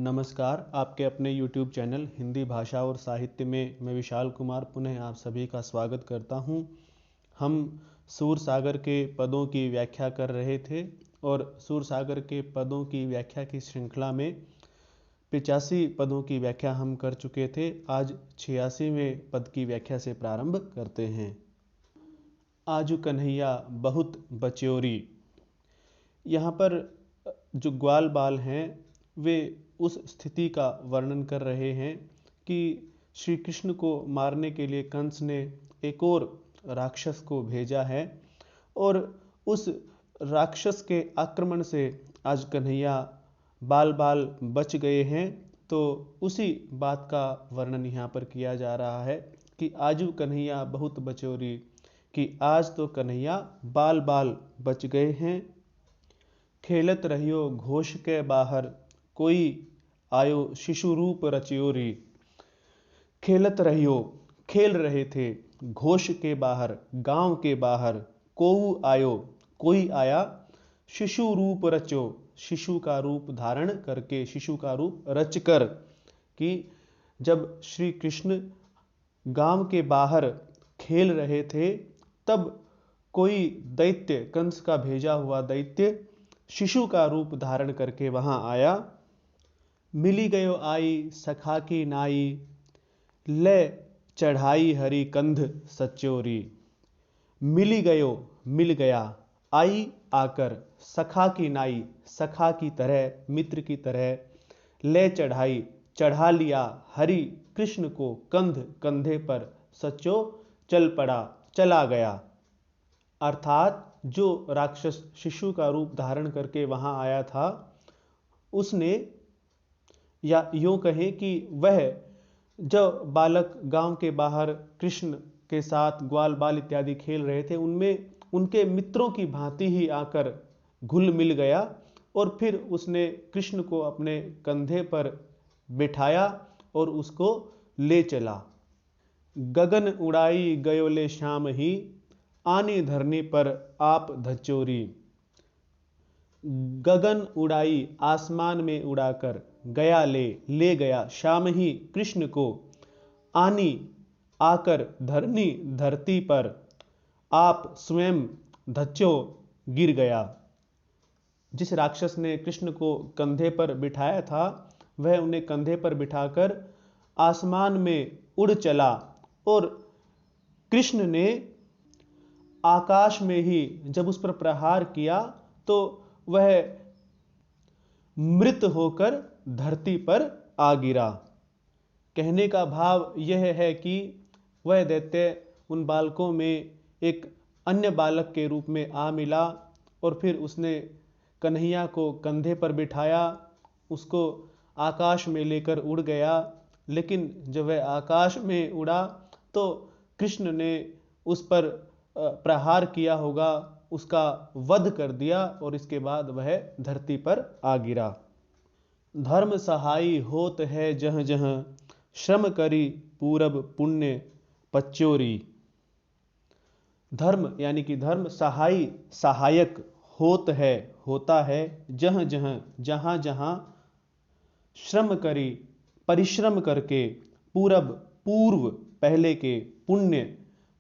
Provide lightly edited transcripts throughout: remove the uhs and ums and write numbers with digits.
नमस्कार, आपके अपने YouTube चैनल हिंदी भाषा और साहित्य में मैं विशाल कुमार पुनः आप सभी का स्वागत करता हूं। हम सूरसागर के पदों की व्याख्या कर रहे थे और सूरसागर के पदों की व्याख्या की श्रृंखला में 85 पदों की व्याख्या हम कर चुके थे। आज 86वें पद की व्याख्या से प्रारंभ करते हैं। आजू कन्हैया बहुत बच्योरी। यहाँ पर जो ग्वाल बाल हैं वे उस स्थिति का वर्णन कर रहे हैं कि श्री कृष्ण को मारने के लिए कंस ने एक और राक्षस को भेजा है और उस राक्षस के आक्रमण से आज कन्हैया बाल बाल बच गए हैं। तो उसी बात का वर्णन यहाँ पर किया जा रहा है कि आजू कन्हैया बहुत बचोरी, कि आज तो कन्हैया बाल बाल बच गए हैं। खेलत रहियो घोष के बाहर, कोई आयो शिशु रूप रच्योरी। खेलत रहियो, खेल रहे थे, घोष के बाहर, गांव के बाहर, कोऊ आयो, कोई आया, शिशु रूप रचो, शिशु का रूप धारण करके, शिशु का रूप रचकर। कि जब श्री कृष्ण गांव के बाहर खेल रहे थे तब कोई दैत्य, कंस का भेजा हुआ दैत्य शिशु का रूप धारण करके वहां आया। मिली गयो आई सखा की नाई, ले चढ़ाई हरी कंध सच्चोरी। मिली गयो, मिल गया, आई आकर, सखा की नाई, सखा की तरह, मित्र की तरह, ले चढ़ाई, चढ़ा लिया, हरि कृष्ण को, कंध कंधे पर, सच्चो चल पड़ा, चला गया। अर्थात जो राक्षस शिशु का रूप धारण करके वहां आया था उसने, या यूं कहें कि वह जब बालक गांव के बाहर कृष्ण के साथ ग्वाल बाल इत्यादि खेल रहे थे उनमें उनके मित्रों की भांति ही आकर घुल मिल गया और फिर उसने कृष्ण को अपने कंधे पर बिठाया और उसको ले चला। गगन उड़ाई गयोले शाम ही, आनी धरनी पर आप धचोरी। गगन उड़ाई, आसमान में उड़ाकर, गया ले गया, शाम ही कृष्ण को, आनी आकर, धरनी धरती पर, आप स्वयं धच्चो गिर गया। जिस राक्षस ने कृष्ण को कंधे पर बिठाया था वह उन्हें कंधे पर बिठाकर आसमान में उड़ चला और कृष्ण ने आकाश में ही जब उस पर प्रहार किया तो वह मृत होकर धरती पर आ गिरा। कहने का भाव यह है कि वह दैत्य उन बालकों में एक अन्य बालक के रूप में आ मिला और फिर उसने कन्हैया को कंधे पर बिठाया, उसको आकाश में लेकर उड़ गया। लेकिन जब वह आकाश में उड़ा तो कृष्ण ने उस पर प्रहार किया होगा, उसका वध कर दिया और इसके बाद वह धरती पर आ गिरा। धर्म सहाई होत है जह जह, श्रम करी पूरब पुण्य पच्चोरी। धर्म यानी कि धर्म सहाई, सहायक, होत है, होता है, जह जह, जहां जहां, श्रम करी, परिश्रम करके, पूरब, पूर्व, पहले के, पुण्य,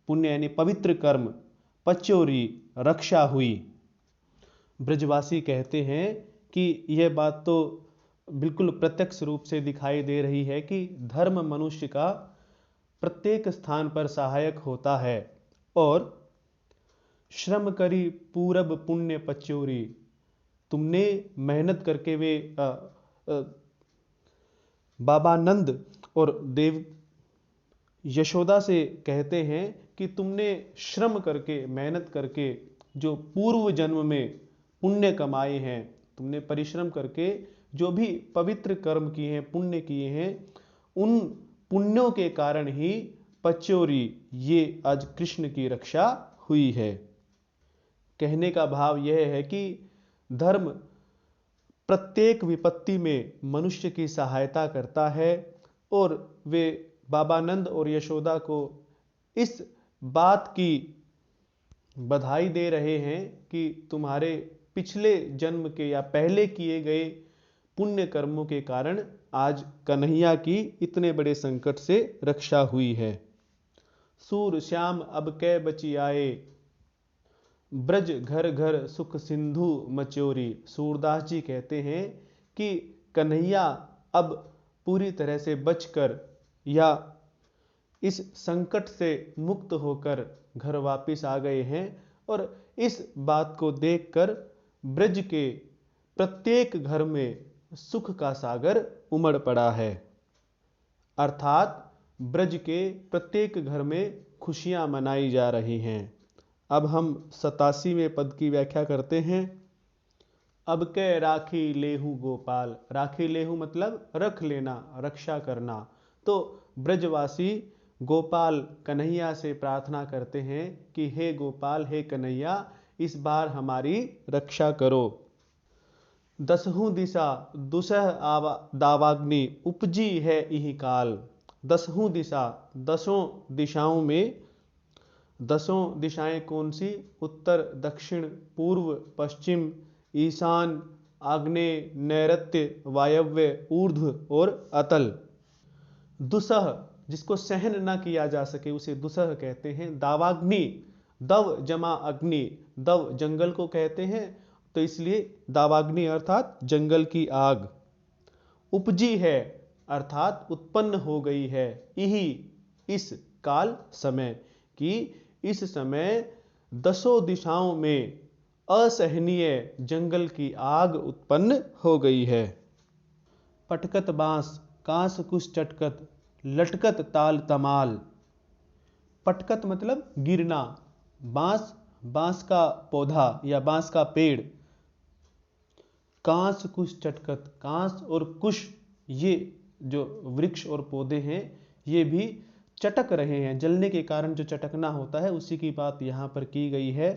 पुण्य यानी पवित्र कर्म, पच्चोरी, रक्षा हुई। ब्रजवासी कहते हैं कि यह बात तो बिल्कुल प्रत्यक्ष रूप से दिखाई दे रही है कि धर्म मनुष्य का प्रत्येक स्थान पर सहायक होता है। और श्रम करी पूरब पुण्य पच्चोरी, तुमने मेहनत करके, वे बाबा नंद और देव यशोदा से कहते हैं कि तुमने श्रम करके, मेहनत करके जो पूर्व जन्म में पुण्य कमाए हैं, तुमने परिश्रम करके जो भी पवित्र कर्म किए हैं, पुण्य किए हैं, उन पुण्यों के कारण ही पच्चोरी, ये आज कृष्ण की रक्षा हुई है। कहने का भाव यह है कि धर्म प्रत्येक विपत्ति में मनुष्य की सहायता करता है और वे बाबा नंद और यशोदा को इस बात की बधाई दे रहे हैं कि तुम्हारे पिछले जन्म के या पहले किए गए पुण्य कर्मों के कारण आज कन्हैया की इतने बड़े संकट से रक्षा हुई है। सूर श्याम अब कै बची आए, ब्रज घर घर सुख सिंधु मचोरी। सूरदास जी कहते हैं कि कन्हैया अब पूरी तरह से बचकर या इस संकट से मुक्त होकर घर वापस आ गए हैं, और इस बात को देखकर ब्रज के प्रत्येक घर में सुख का सागर उमड़ पड़ा है। अर्थात ब्रज के प्रत्येक घर में खुशियां मनाई जा रही हैं। अब हम 87वें पद की व्याख्या करते हैं। अब कै राखी लेहू गोपाल। राखी लेहू मतलब रख लेना, रक्षा करना। तो ब्रजवासी गोपाल कन्हैया से प्रार्थना करते हैं कि हे गोपाल, हे कन्हैया, इस बार हमारी रक्षा करो। दसहूं दिशा दुसह दावाग्नि, उपजी है इही काल। दसहूं दिशा, दसों दिशाओं में, दसों दिशाएं कौन सी? उत्तर, दक्षिण, पूर्व, पश्चिम, ईशान, आग्नेय, नैऋत्य, वायव्य, ऊर्ध्व और अतल। दुसह, जिसको सहन न किया जा सके उसे दुसह कहते हैं। दावाग्नि, दव जमा अग्नि, दव जंगल को कहते हैं, तो इसलिए दावाग्नि अर्थात जंगल की आग। उपजी है अर्थात उत्पन्न हो गई है, यही इस काल समय की, इस समय दसों दिशाओं में असहनीय जंगल की आग उत्पन्न हो गई है। पटकत बांस कांस कुश चटकत, लटकत ताल तमाल। पटकत मतलब गिरना, बांस, बांस का पौधा या बांस का पेड़। कांस कुश चटकत, कांस और कुश ये जो वृक्ष और पौधे हैं ये भी चटक रहे हैं। जलने के कारण जो चटकना होता है उसी की बात यहाँ पर की गई है।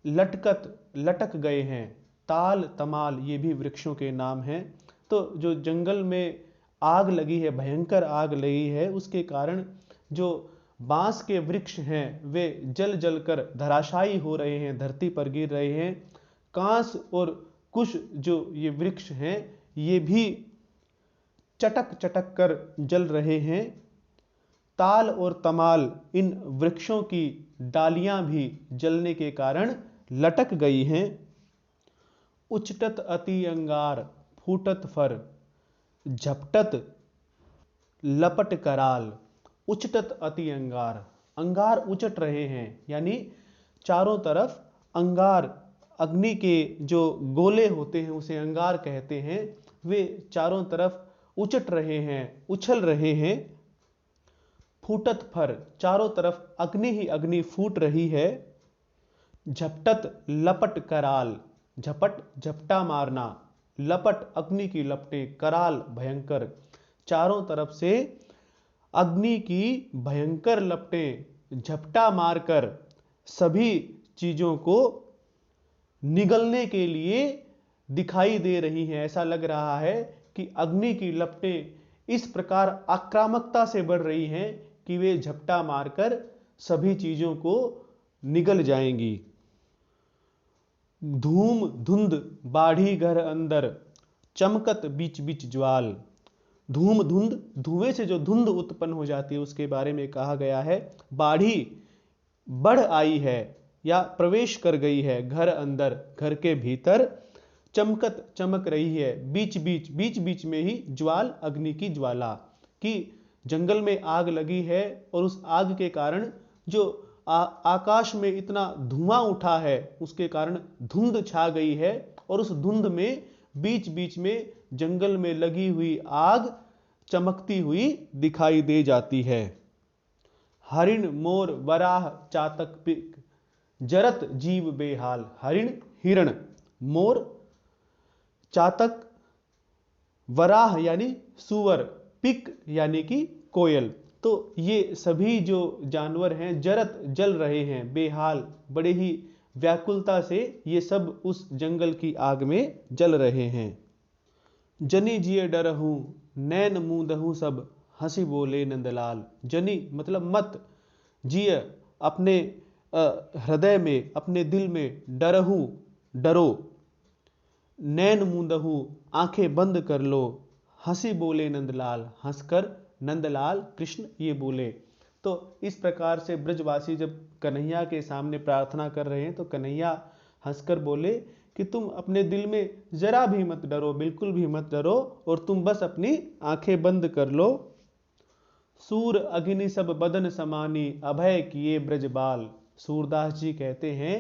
लटकत, लटक गए हैं। ताल तमाल ये भी वृक्षों के नाम हैं। तो जो जंगल में आग लगी है, भयंकर आग लगी है, उसके कारण जो बांस के वृक्ष हैं वे जल जल कर धराशायी हो रहे हैं, धरती पर गिर रहे हैं। कांस और कुश जो ये वृक्ष हैं ये भी चटक चटक कर जल रहे हैं। ताल और तमाल इन वृक्षों की डालियां भी जलने के कारण लटक गई हैं। उचटत अति अंगार, फूटत फर, झपटत लपट कराल। उचटत अति अंगार, अंगार उचट रहे हैं, यानी चारों तरफ अंगार, अग्नि के जो गोले होते हैं उसे अंगार कहते हैं, वे चारों तरफ उचट रहे हैं, उछल रहे हैं। फूटत फर, चारों तरफ अग्नि ही अग्नि फूट रही है। झपटत लपट कराल, झपट झपटा मारना, लपट अग्नि की लपटें, कराल भयंकर। चारों तरफ से अग्नि की भयंकर लपटें झपटा मारकर सभी चीजों को निगलने के लिए दिखाई दे रही हैं। ऐसा लग रहा है कि अग्नि की लपटें इस प्रकार आक्रामकता से बढ़ रही हैं कि वे झपटा मारकर सभी चीजों को निगल जाएंगी। धूम धुंध बाढ़ी घर अंदर, चमकत बीच बीच ज्वाल। धूम धुंध, धुएं से जो धुंध उत्पन्न हो जाती है उसके बारे में कहा गया है। बाढ़ी बढ़ आई है या प्रवेश कर गई है घर अंदर, घर के भीतर। चमकत चमक रही है, बीच बीच, बीच बीच में ही ज्वाल, अग्नि की ज्वाला, कि जंगल में आग लगी है और उस आग के कारण जो आकाश में इतना धुआं उठा है उसके कारण धुंध छा गई है, और उस धुंध में बीच बीच में जंगल में लगी हुई आग चमकती हुई दिखाई दे जाती है। हरिण मोर वराह चातक पिक, जरत जीव बेहाल। हरिण हिरण, मोर चातक, वराह यानी सुअर, पिक यानी कि कोयल। तो ये सभी जो जानवर हैं जरत जल रहे हैं, बेहाल बड़े ही व्याकुलता से ये सब उस जंगल की आग में जल रहे हैं। जनी जिए डरहूं, नैन मूंदहूं सब, हंसी बोले नंदलाल। जनी मतलब मत, जिए अपने हृदय में, अपने दिल में, डरहूं डरो, नैन मूंदहूं आंखें बंद कर लो, हंसी बोले नंदलाल, हंसकर नंदलाल कृष्ण ये बोले। तो इस प्रकार से ब्रजवासी जब कन्हैया के सामने प्रार्थना कर रहे हैं तो कन्हैया हंसकर बोले कि तुम अपने दिल में जरा भी मत डरो, बिल्कुल भी मत डरो, और तुम बस अपनी आंखें बंद कर लो। सूर अग्नि सब बदन समानी, अभय किए ब्रजबाल। सूरदास जी कहते हैं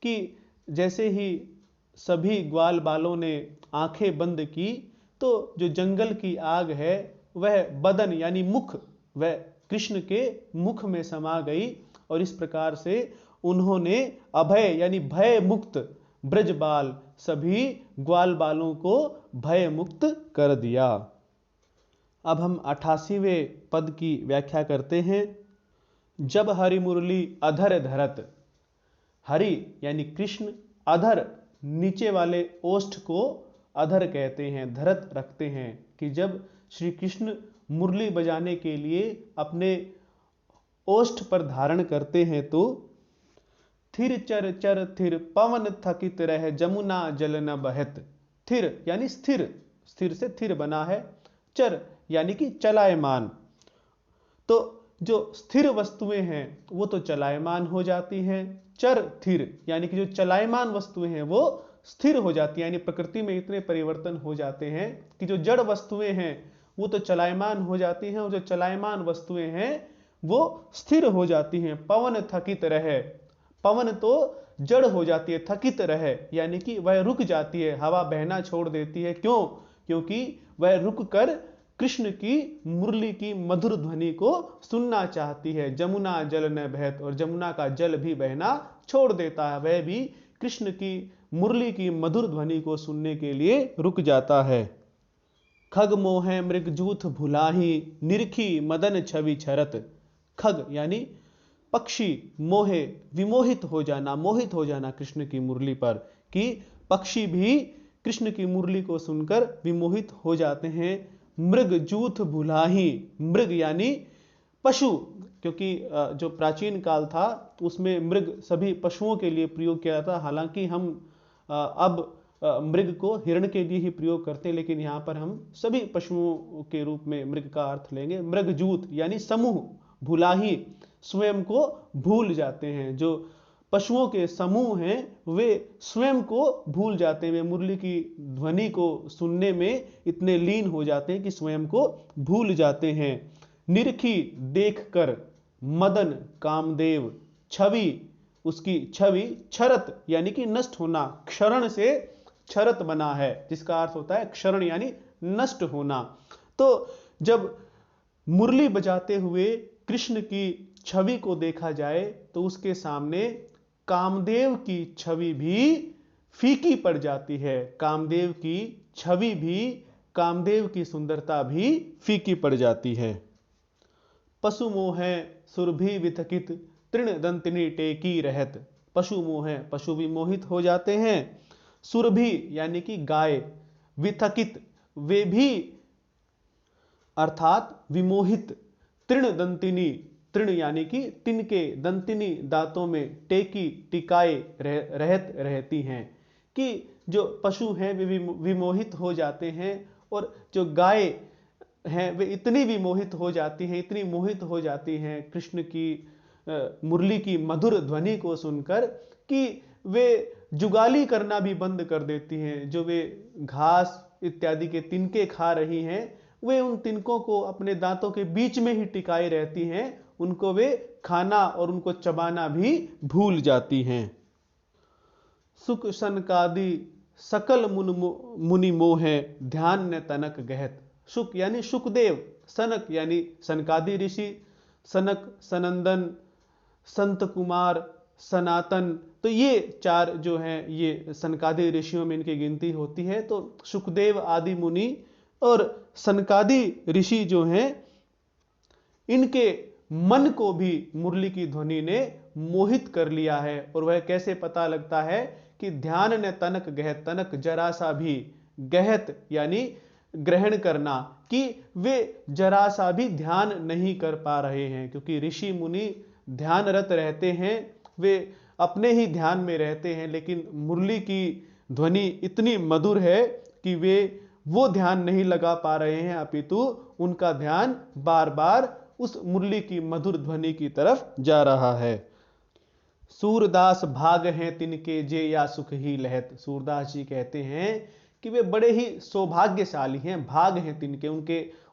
कि जैसे ही सभी ग्वाल बालों ने आंखें बंद की तो जो जंगल की आग है वह बदन यानी मुख, वह कृष्ण के मुख में समा गई, और इस प्रकार से उन्होंने अभय यानी भय मुक्त ब्रजबाल, सभी ग्वाल बालों को भय मुक्त कर दिया। अब हम 88वें पद की व्याख्या करते हैं। जब हरि मुरली अधर धरत, हरि यानी कृष्ण, अधर नीचे वाले ओष्ठ को अधर कहते हैं, धरत रखते हैं, कि जब श्री कृष्ण मुरली बजाने के लिए अपने ओष्ठ पर धारण करते हैं तो थिर चर चर थिर पवन थकित रह, जमुना जल न बहत। थिर यानी स्थिर, स्थिर से थिर बना है, चर यानी कि चलायमान। तो जो स्थिर वस्तुएं हैं वो तो चलायमान हो जाती हैं, चर थिर यानी कि जो चलायमान वस्तुएं हैं वो स्थिर हो जाती हैं। यानी प्रकृति में इतने परिवर्तन हो जाते हैं कि जो जड़ वस्तुएं हैं वो तो चलायमान हो जाती हैं और जो चलायमान वस्तुएं हैं वो स्थिर हो जाती हैं। पवन थकित रहे, पवन तो जड़ हो जाती है, थकित रहे यानी कि वह रुक जाती है, हवा बहना छोड़ देती है। क्यों? क्योंकि वह रुक कर कृष्ण की मुरली की मधुर ध्वनि को सुनना चाहती है। जमुना जल न बहत, और जमुना का जल भी बहना छोड़ देता है, वह भी कृष्ण की मुरली की मधुर ध्वनि को सुनने के लिए रुक जाता है। खग मोह मृगजूथ भुलाही, निरखी मदन छवि छरत। खग यानी पक्षी, मोहे विमोहित हो जाना, मोहित हो जाना कृष्ण की मुरली पर, कि पक्षी भी कृष्ण की मुरली को सुनकर विमोहित हो जाते हैं। मृगजूथ भुलाही, मृग यानी पशु, क्योंकि जो प्राचीन काल था उसमें मृग सभी पशुओं के लिए प्रयोग किया था। हालांकि हम अब मृग को हिरण के लिए ही प्रयोग करते हैं, लेकिन यहाँ पर हम सभी पशुओं के रूप में मृग का अर्थ लेंगे। मृगजूथ यानी समूह, भुलाही स्वयं को भूल जाते हैं। जो पशुओं के समूह हैं वे स्वयं को भूल जाते हैं, वे मुरली की ध्वनि को सुनने में इतने लीन हो जाते हैं कि स्वयं को भूल जाते हैं। निरखी देखकर, मदन कामदेव, छवि उसकी छवि, छरत यानी कि नष्ट होना, क्षरण से क्षरत बना है जिसका अर्थ होता है क्षरण यानी नष्ट होना। तो जब मुरली बजाते हुए कृष्ण की छवि को देखा जाए तो उसके सामने कामदेव की छवि भी फीकी पड़ जाती है। कामदेव की छवि भी, कामदेव की सुंदरता भी फीकी पड़ जाती है। पशु मोह सुरभि विथकित, तृण दंतिनी टेकी रहत। पशु मोह, पशु भी मोहित हो जाते हैं। सुरभि यानी कि गाय, विथकित वे भी अर्थात विमोहित, तृण दंतिनी, तृण यानी कि तिनके, दंतिनी दांतों में, टेकी टिकाए रहती हैं, कि जो पशु हैं वे विमोहित हो जाते हैं, और जो गाय हैं वे इतनी विमोहित हो जाती हैं, इतनी मोहित हो जाती हैं कृष्ण की मुरली की मधुर ध्वनि को सुनकर कि वे जुगाली करना भी बंद कर देती हैं। जो वे घास इत्यादि के तिनके खा रही हैं वे उन तिनकों को अपने दांतों के बीच में ही टिकाई रहती हैं, उनको वे खाना और उनको चबाना भी भूल जाती हैं। सुख सनकादि सकल मुनि मोह, ध्यान न तनक गहत। सुख यानी सुखदेव, सनक यानी सनकादि ऋषि, सनक, सनंदन, संत कुमार, सनातन, तो ये चार जो हैं ये सनकादि ऋषियों में इनकी गिनती होती है। तो सुखदेव आदि मुनि और सनकादि ऋषि जो हैं इनके मन को भी मुरली की ध्वनि ने मोहित कर लिया है। और वह कैसे पता लगता है कि ध्यान ने तनक गहत, तनक जरा सा भी, गहत यानी ग्रहण करना, कि वे जरा सा भी ध्यान नहीं कर पा रहे हैं, क्योंकि ऋषि मुनि ध्यानरत रहते हैं, वे अपने ही ध्यान में रहते हैं, लेकिन मुरली की ध्वनि इतनी मधुर है कि वे वो ध्यान नहीं लगा पा रहे हैं, अपितु उनका ध्यान बार बार उस मुरली की मधुर ध्वनि की तरफ जा रहा है। सूरदास भाग हैं तिनके जे या सुख ही लहत। सूरदास जी कहते हैं कि वे बड़े ही सौभाग्यशाली हैं, भाग हैं तिनके,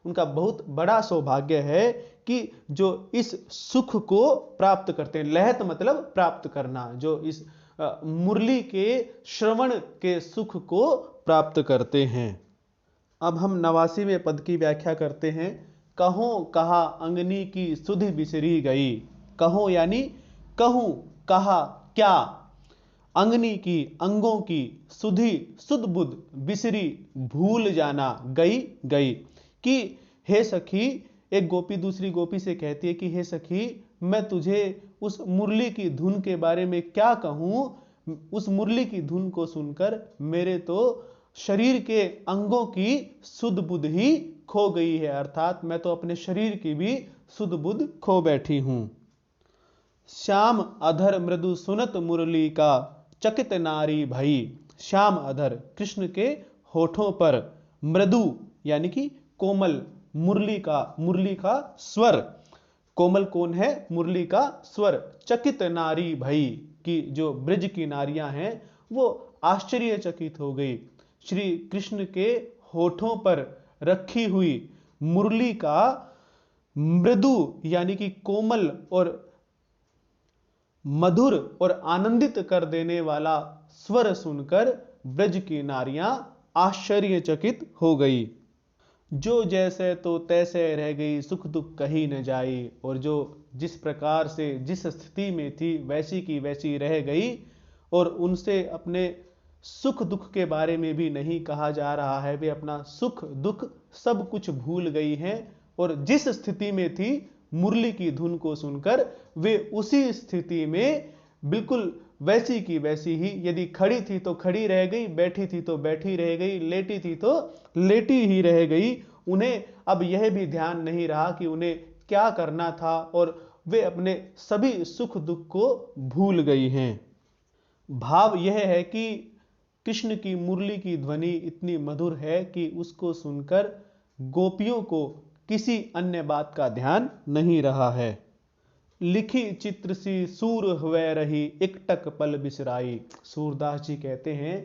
उनका बहुत बड़ा सौभाग्य है कि जो इस सुख को प्राप्त करते हैं। लहत मतलब प्राप्त करना, जो इस मुरली के श्रवण के सुख को प्राप्त करते हैं। अब हम 89वें पद की व्याख्या करते हैं। कहो कहा अंगनी की सुधि बिसरी गई। कहो यानी कहूं, कहा क्या, अंगनी की अंगों की, सुधि सुध बुध, बिसरी भूल जाना, गई गई। कि हे सखी, एक गोपी दूसरी गोपी से कहती है कि हे सखी, मैं तुझे उस मुरली की धुन के बारे में क्या कहूं। उस मुरली की धुन को सुनकर मेरे तो शरीर के अंगों की सुध बुध ही खो गई है, अर्थात मैं तो अपने शरीर की भी सुध बुध खो बैठी हूं। श्याम अधर मृदु सुनत मुरली का, चकित नारी भई। श्याम अधर, कृष्ण के होठों पर, मृदु यानी कि कोमल, मुरली का स्वर। कोमल कौन है? मुरली का स्वर। चकित नारी भई, कि जो ब्रज की नारियां हैं वो आश्चर्यचकित हो गई। श्री कृष्ण के होठों पर रखी हुई मुरली का मृदु यानी कि कोमल और मधुर और आनंदित कर देने वाला स्वर सुनकर ब्रज की नारियां आश्चर्यचकित हो गई। जो जैसे तो तैसे रह गई, सुख दुख कहीं न जाई। और जो जिस प्रकार से जिस स्थिति में थी वैसी की वैसी रह गई, और उनसे अपने सुख दुख के बारे में भी नहीं कहा जा रहा है। वे अपना सुख दुख सब कुछ भूल गई हैं, और जिस स्थिति में थी मुरली की धुन को सुनकर वे उसी स्थिति में बिल्कुल वैसी की वैसी ही, यदि खड़ी थी तो खड़ी रह गई, बैठी थी तो बैठी रह गई, लेटी थी तो लेटी ही रह गई। उन्हें अब यह भी ध्यान नहीं रहा कि उन्हें क्या करना था, और वे अपने सभी सुख दुख को भूल गई हैं। भाव यह है कि कृष्ण की मुरली की ध्वनि इतनी मधुर है कि उसको सुनकर गोपियों को किसी अन्य बात का ध्यान नहीं रहा है। लिखी चित्र सी सूर हुए रही, एकटक पल बिसराई। सूरदास जी कहते हैं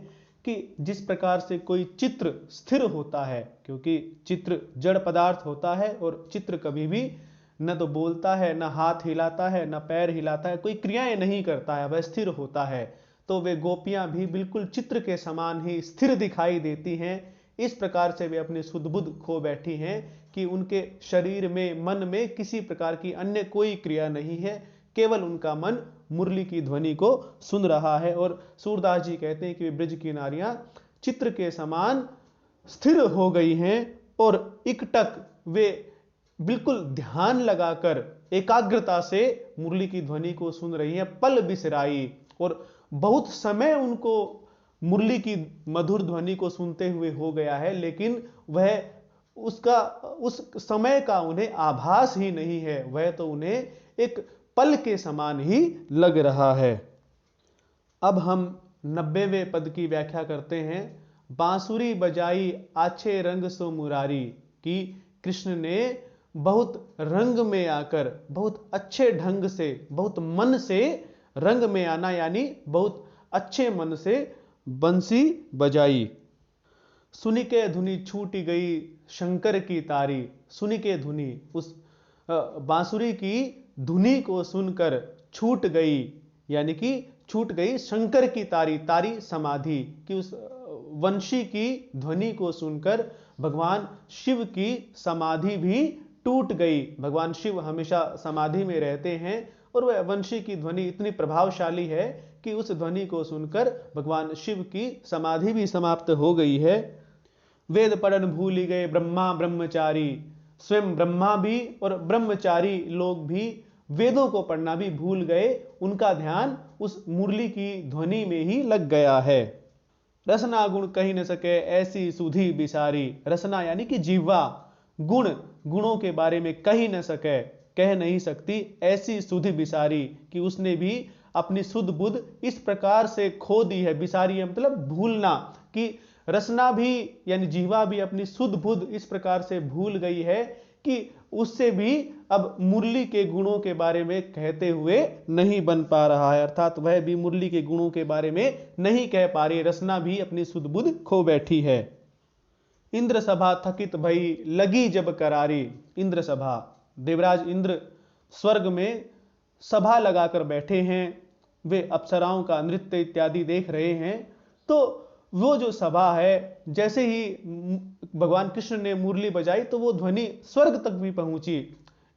कि जिस प्रकार से कोई चित्र स्थिर होता है, क्योंकि चित्र जड़ पदार्थ होता है और चित्र कभी भी न तो बोलता है, न हाथ हिलाता है, न पैर हिलाता है, कोई क्रियाएं नहीं करता है, वह स्थिर होता है। तो वे गोपियां भी बिल्कुल चित्र के समान ही स्थिर दिखाई देती हैं। इस प्रकार से वे अपनी सुध बुध खो बैठी हैं कि उनके शरीर में, मन में किसी प्रकार की अन्य कोई क्रिया नहीं है, केवल उनका मन मुरली की ध्वनि को सुन रहा है। और सूरदास जी कहते हैं कि वे ब्रज की नारियां चित्र के समान स्थिर हो गई हैं, और एकटक वे बिल्कुल ध्यान लगाकर एकाग्रता से मुरली की ध्वनि को सुन रही हैं। पल बिसराई, और बहुत समय उनको मुरली की मधुर ध्वनि को सुनते हुए हो गया है, लेकिन वह उस समय का उन्हें आभास ही नहीं है। वह तो उन्हें एक पल के समान ही लग रहा है। अब हम 90वें पद की व्याख्या करते हैं। बांसुरी बजाई आछे रंग सो मुरारी, कि कृष्ण ने बहुत रंग में आकर, बहुत अच्छे ढंग से, बहुत मन से रंग में आना यानी बहुत अच्छे मन से बंसी बजाई। सुनी के धुनी छूटी गई शंकर की तारी। सुनी के धुनी, उस बांसुरी की धुनी को सुनकर छूट गई, यानी कि छूट गई शंकर की तारी। तारी समाधि, कि उस वंशी की ध्वनि को सुनकर भगवान शिव की समाधि भी टूट गई। भगवान शिव हमेशा समाधि में रहते हैं, और वह वंशी की ध्वनि इतनी प्रभावशाली है कि उस ध्वनि को सुनकर भगवान शिव की समाधि भी समाप्त हो गई है। वेद पढ़न भूल गए ब्रह्मा ब्रह्मचारी। स्वयं ब्रह्मा भी और ब्रह्मचारी लोग भी वेदों को पढ़ना भी भूल गए। उनका ध्यान उस मुरली की ध्वनि में ही लग गया है। रसना गुण कही न सके ऐसी सुधी बिसारी। रसना यानी कि जीवा, गुणों के बारे में कही न सके, कह नहीं सकती, ऐसी सुधि बिसारी, कि उसने भी अपनी सुध बुध इस प्रकार से खो दी है। बिसारी मतलब भूलना, कि रसना भी यानी जीवा भी अपनी सुध बुध इस प्रकार से भूल गई है कि उससे भी अब मुरली के गुणों के बारे में कहते हुए नहीं बन पा रहा है, अर्थात वह भी मुरली के गुणों के बारे में नहीं कह पा रही। रसना भी अपनी सुध बुध खो बैठी है। इंद्र सभा थकित भई लगी जब करारी। इंद्र सभा, देवराज इंद्र स्वर्ग में सभा लगाकर बैठे हैं, वे अप्सराओं का नृत्य इत्यादि देख रहे हैं। तो वो जो सभा है, जैसे ही भगवान कृष्ण ने मुरली बजाई तो वो ध्वनि स्वर्ग तक भी पहुंची,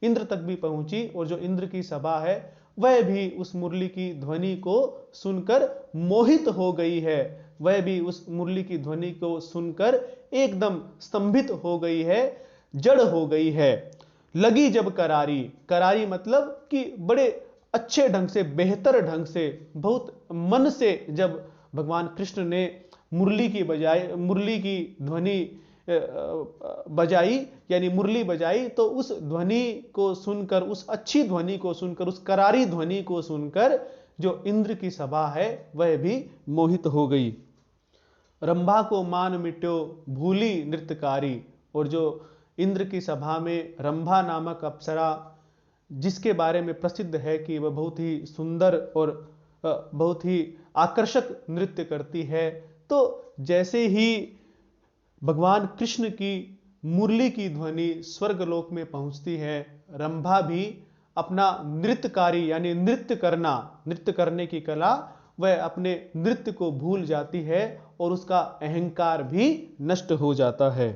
इंद्र तक भी पहुंची, और जो इंद्र की सभा है वह भी उस मुरली की ध्वनि को सुनकर मोहित हो गई है। वह भी उस मुरली की ध्वनि को सुनकर एकदम स्तंभित हो गई है, जड़ हो गई है। लगी जब करारी, करारी मतलब कि बड़े अच्छे ढंग से, बेहतर ढंग से, बहुत मन से जब भगवान कृष्ण ने मुरली की ध्वनि बजाई यानी मुरली बजाई, तो उस ध्वनि को सुनकर, उस अच्छी ध्वनि को सुनकर, उस करारी ध्वनि को सुनकर जो इंद्र की सभा है वह भी मोहित हो गई। रंभा को मान मिट्यो भूली नृत्यकारी, और जो इंद्र की सभा में रंभा नामक अप्सरा, जिसके बारे में प्रसिद्ध है कि वह बहुत ही सुंदर और बहुत ही आकर्षक नृत्य करती है, तो जैसे ही भगवान कृष्ण की मुरली की ध्वनि स्वर्गलोक में पहुंचती है, रंभा भी अपना नृत्यकारी यानी नृत्य करने की कला, वह अपने नृत्य को भूल जाती है और उसका अहंकार भी नष्ट हो जाता है।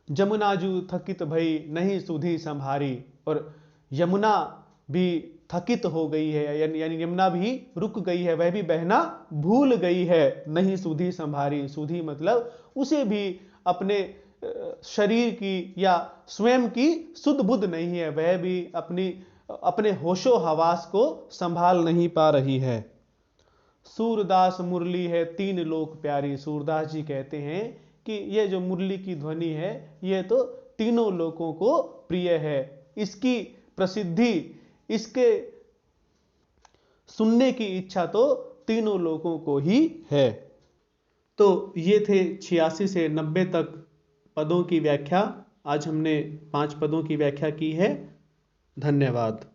जमुनाजू थकित भई नहीं सुधी संभारी, और यमुना भी थकित हो गई है, यानी यमुना भी रुक गई है, वह भी बहना भूल गई है। नहीं सुधी संभारी, सुधी मतलब उसे भी अपने शरीर की या स्वयं की सुध बुध नहीं है, वह भी अपने होशो हवास को संभाल नहीं पा रही है। सूरदास मुरली है तीन लोक प्यारी, सूरदास जी कहते हैं कि यह जो मुरली की ध्वनि है यह तो तीनों लोकों को प्रिय है, इसकी प्रसिद्धि, इसके सुनने की इच्छा तो तीनों लोगों को ही है। तो ये थे 86 से 90 तक पदों की व्याख्या। आज हमने 5 पदों की व्याख्या की है। धन्यवाद।